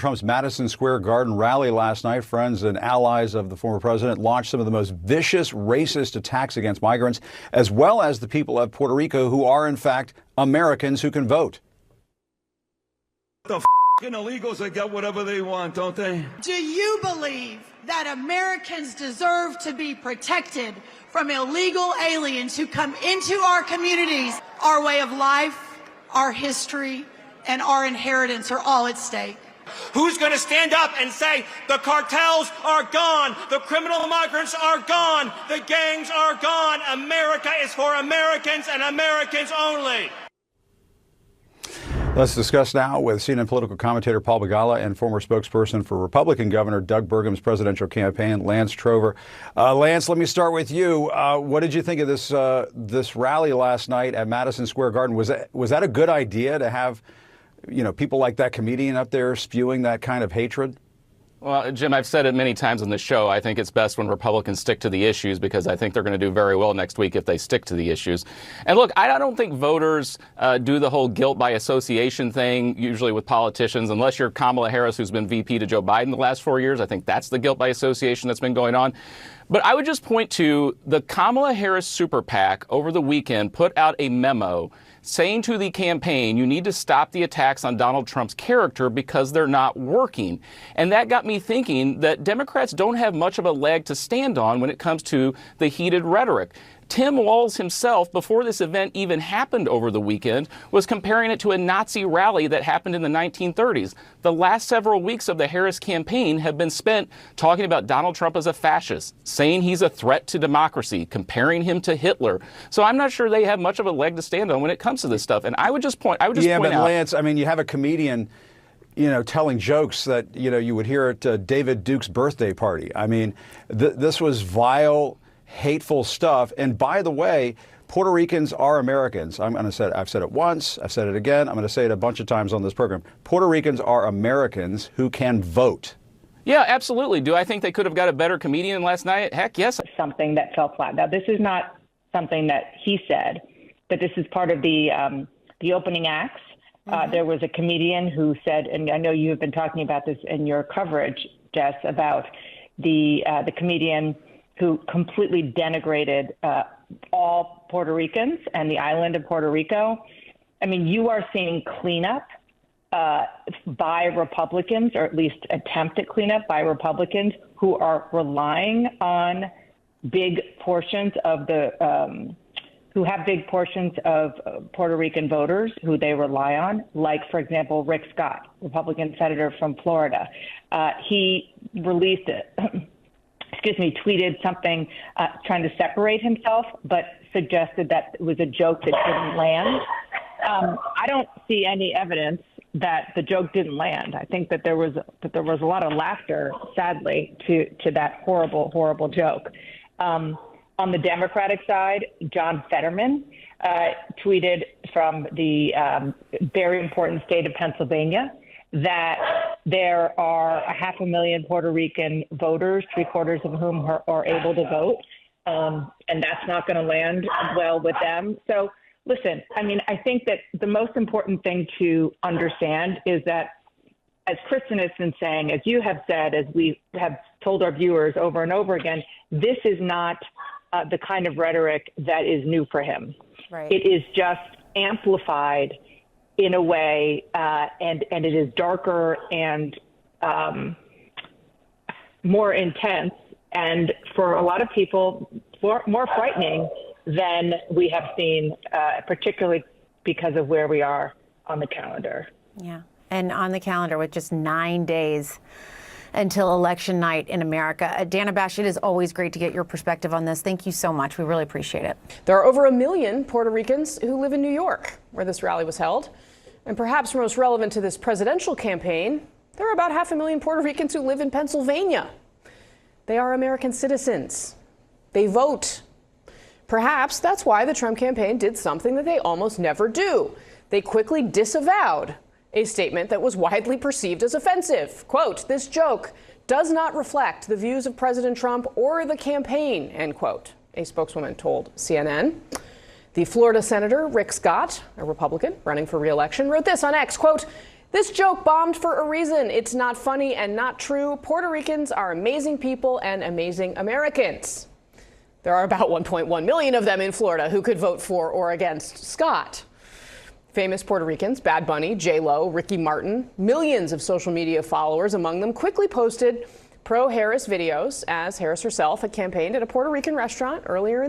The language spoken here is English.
Trump's Madison Square Garden rally last night, friends and allies of the former president launched some of the most vicious racist attacks against migrants, as well as the people of Puerto Rico who are, in fact, Americans who can vote. The illegals, they get whatever they want, don't they? Do you believe that Americans deserve to be protected from illegal aliens who come into our communities? Our way of life, our history, and our inheritance are all at stake. Who's going to stand up and say the cartels are gone, the criminal migrants are gone, the gangs are gone, America is for Americans and Americans only? Let's discuss now with CNN political commentator Paul Begala and former spokesperson for Republican Governor Doug Burgum's presidential campaign, Lance Trover. Lance, let me start with you. What did you think of this rally last night at Madison Square Garden? Was that a good idea to have, people like that comedian up there spewing that kind of hatred? Well, Jim, I've said it many times on this show. I think it's best when Republicans stick to the issues because I think they're going to do very well next week if they stick to the issues. And look, I don't think voters do the whole guilt by association thing, usually with politicians, unless you're Kamala Harris, who's been VP to Joe Biden the last 4 years. I think that's the guilt by association that's been going on. But I would just point to the Kamala Harris super PAC over the weekend put out a memo saying to the campaign, you need to stop the attacks on Donald Trump's character because they're not working. And that got me thinking that Democrats don't have much of a leg to stand on when it comes to the heated rhetoric. Tim Walz himself, before this event even happened over the weekend, was comparing it to a Nazi rally that happened in the 1930s. The last several weeks of the Harris campaign have been spent talking about Donald Trump as a fascist, saying he's a threat to democracy, comparing him to Hitler. So I'm not sure they have much of a leg to stand on when it comes to this stuff. And I would just point out. Lance, I mean, you have a comedian, telling jokes that, you would hear at David Duke's birthday party. I mean, this was vile, hateful stuff. And by the way, Puerto Ricans are Americans. I've said it once, I've said it again, I'm going to say it a bunch of times on this program. Puerto Ricans are Americans who can vote. Yeah, absolutely. Do I think they could have got a better comedian last night? Heck, yes. Something that fell flat. Now, this is not something that he said, but this is part of the opening acts. There was a comedian who said, and I know you have been talking about this in your coverage, Jess, about the comedian who completely denigrated all Puerto Ricans and the island of Puerto Rico. I mean, you are seeing cleanup by Republicans, or at least attempt at cleanup by Republicans who are relying on big portions of who have big portions of Puerto Rican voters who they rely on, like, for example, Rick Scott, Republican senator from Florida. He released it. Tweeted something trying to separate himself, but suggested that it was a joke that didn't land. I don't see any evidence that the joke didn't land. I think that there was a lot of laughter, sadly, to that horrible, horrible joke. On the Democratic side, John Fetterman tweeted from the very important state of Pennsylvania that there are 500,000 Puerto Rican voters, 3/4 of whom are able to vote, and that's not going to land well with them. So, listen, I mean, I think that the most important thing to understand is that, as Kristen has been saying, as you have said, as we have told our viewers over and over again, this is not the kind of rhetoric that is new for him. Right. It is just amplified in a way, and it is darker and more intense, and for a lot of people, more frightening than we have seen, particularly because of where we are on the calendar. Yeah, and on the calendar with just 9 days until election night in America. Dana Bash, it is always great to get your perspective on this. Thank you so much. We really appreciate it. There are over 1 million Puerto Ricans who live in New York, where this rally was held. And perhaps most relevant to this presidential campaign, there are about 500,000 Puerto Ricans who live in Pennsylvania. They are American citizens. They vote. Perhaps that's why the Trump campaign did something that they almost never do. They quickly disavowed a statement that was widely perceived as offensive. Quote, "This joke does not reflect the views of President Trump or the campaign," end quote, a spokeswoman told CNN. The Florida Senator Rick Scott, a Republican running for re-election, wrote this on X, quote, This joke bombed for a reason. It's not funny and not true. Puerto Ricans are amazing people and amazing Americans. There are about 1.1 million of them in Florida who could vote for or against Scott. Famous Puerto Ricans, Bad Bunny, J-Lo, Ricky Martin, millions of social media followers among them, quickly posted pro-Harris videos as Harris herself had campaigned at a Puerto Rican restaurant earlier in the